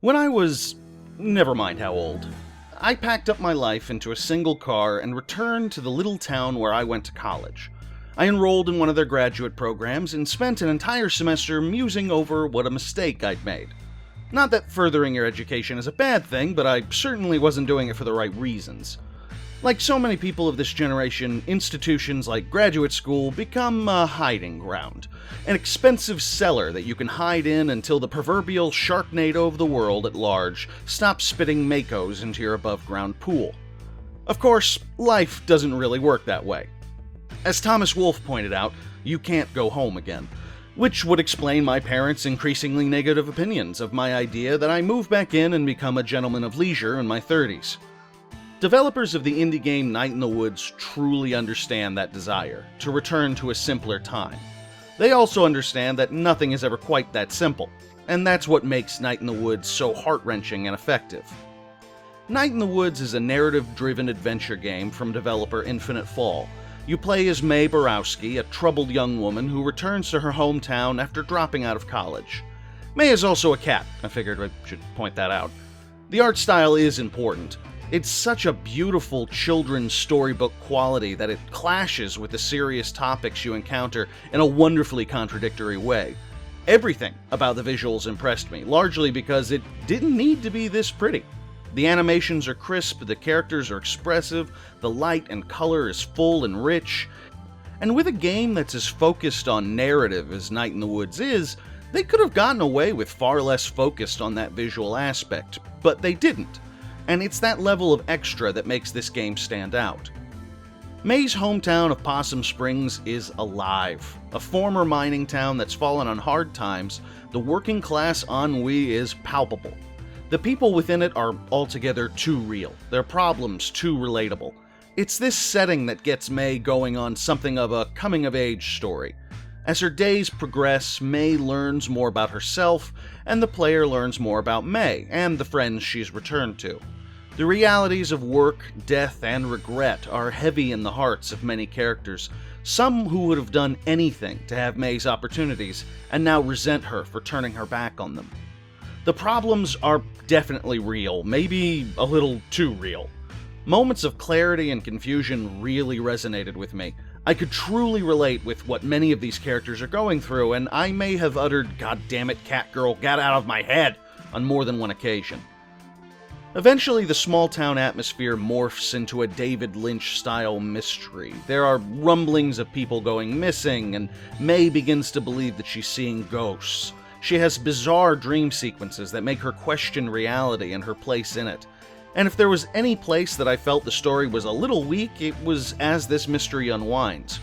When I was never mind how old, I packed up my life into a single car and returned to the little town where I went to college. I enrolled in one of their graduate programs and spent an entire semester musing over what a mistake I'd made. Not that furthering your education is a bad thing, but I certainly wasn't doing it for the right reasons. Like so many people of this generation, institutions like graduate school become a hiding ground. An expensive cellar that you can hide in until the proverbial sharknado of the world at large stops spitting Makos into your above-ground pool. Of course, life doesn't really work that way. As Thomas Wolfe pointed out, you can't go home again, which would explain my parents' increasingly negative opinions of my idea that I move back in and become a gentleman of leisure in my 30s. Developers of the indie game Night in the Woods truly understand that desire, to return to a simpler time. They also understand that nothing is ever quite that simple, and that's what makes Night in the Woods so heart-wrenching and effective. Night in the Woods is a narrative-driven adventure game from developer Infinite Fall. You play as May Borowski, a troubled young woman who returns to her hometown after dropping out of college. May is also a cat, I figured I should point that out. The art style is important. It's such a beautiful children's storybook quality that it clashes with the serious topics you encounter in a wonderfully contradictory way. Everything about the visuals impressed me, largely because it didn't need to be this pretty. The animations are crisp, the characters are expressive, the light and color is full and rich, and with a game that's as focused on narrative as Night in the Woods is, they could have gotten away with far less focused on that visual aspect, but they didn't. And it's that level of extra that makes this game stand out. May's hometown of Possum Springs is alive. A former mining town that's fallen on hard times, the working class ennui is palpable. The people within it are altogether too real, their problems too relatable. It's this setting that gets May going on something of a coming-of-age story. As her days progress, May learns more about herself, and the player learns more about May and the friends she's returned to. The realities of work, death, and regret are heavy in the hearts of many characters, some who would have done anything to have May's opportunities, and now resent her for turning her back on them. The problems are definitely real, maybe a little too real. Moments of clarity and confusion really resonated with me. I could truly relate with what many of these characters are going through, and I may have uttered, "God damn it, Catgirl, get out of my head," on more than one occasion. Eventually, the small-town atmosphere morphs into a David Lynch-style mystery. There are rumblings of people going missing, and May begins to believe that she's seeing ghosts. She has bizarre dream sequences that make her question reality and her place in it. And if there was any place that I felt the story was a little weak, it was as this mystery unwinds.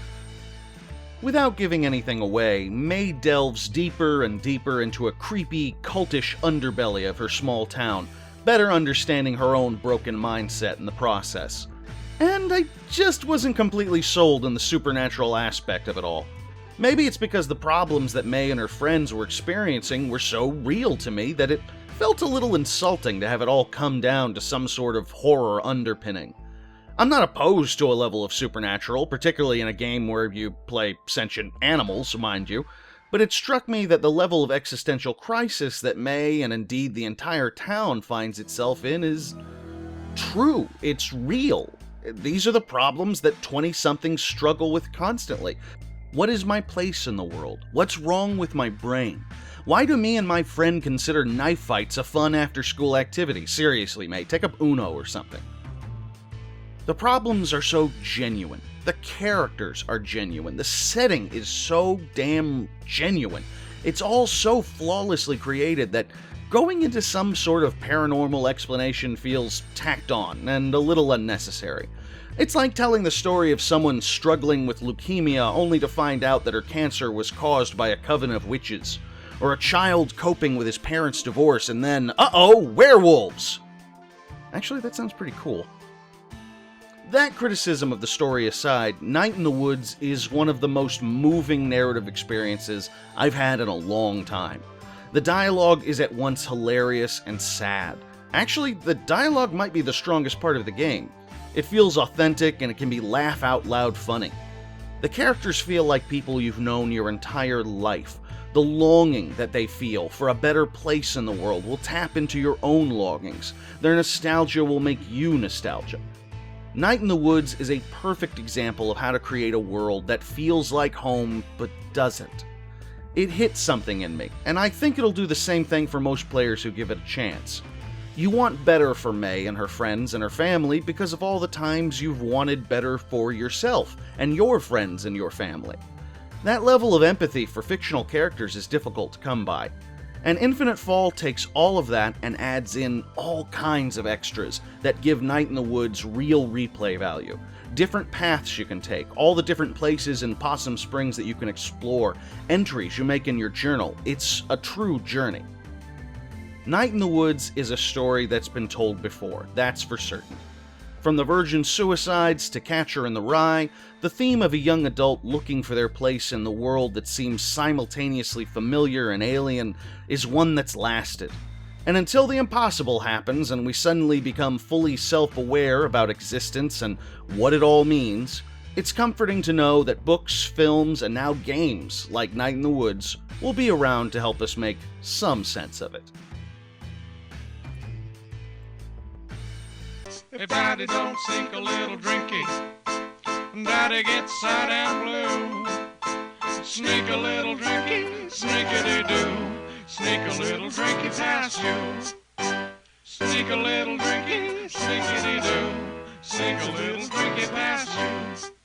Without giving anything away, May delves deeper and deeper into a creepy, cultish underbelly of her small town, better understanding her own broken mindset in the process. And I just wasn't completely sold on the supernatural aspect of it all. Maybe it's because the problems that May and her friends were experiencing were so real to me that it felt a little insulting to have it all come down to some sort of horror underpinning. I'm not opposed to a level of supernatural, particularly in a game where you play sentient animals, mind you, but it struck me that the level of existential crisis that May, and indeed the entire town, finds itself in is true. It's real. These are the problems that 20-somethings struggle with constantly. What is my place in the world? What's wrong with my brain? Why do me and my friend consider knife fights a fun after-school activity? Seriously, May, take up Uno or something. The problems are so genuine. The characters are genuine. The setting is so damn genuine. It's all so flawlessly created that going into some sort of paranormal explanation feels tacked on and a little unnecessary. It's like telling the story of someone struggling with leukemia only to find out that her cancer was caused by a coven of witches, or a child coping with his parents' divorce and then, uh-oh, werewolves! Actually, that sounds pretty cool. That criticism of the story aside, Night in the Woods is one of the most moving narrative experiences I've had in a long time. The dialogue is at once hilarious and sad. Actually, the dialogue might be the strongest part of the game. It feels authentic and it can be laugh-out-loud funny. The characters feel like people you've known your entire life, The longing that they feel for a better place in the world will tap into your own longings. Their nostalgia will make you nostalgic. Night in the Woods is a perfect example of how to create a world that feels like home but doesn't. It hits something in me, and I think it'll do the same thing for most players who give it a chance. You want better for May and her friends and her family because of all the times you've wanted better for yourself and your friends and your family. That level of empathy for fictional characters is difficult to come by, and Infinite Fall takes all of that and adds in all kinds of extras that give Night in the Woods real replay value. Different paths you can take, all the different places in Possum Springs that you can explore, entries you make in your journal. It's a true journey. Night in the Woods is a story that's been told before, that's for certain. From the Virgin Suicides to Catcher in the Rye, the theme of a young adult looking for their place in the world that seems simultaneously familiar and alien is one that's lasted. And until the impossible happens and we suddenly become fully self-aware about existence and what it all means, it's comforting to know that books, films, and now games like Night in the Woods will be around to help us make some sense of it. If Daddy don't sink a little drinky, Daddy gets sad and blue. Sneak a little drinky, sneakity-doo. Sneak a little drinky past you. Sneak a little drinky, sneakity-doo. Sneak a little drinky past you.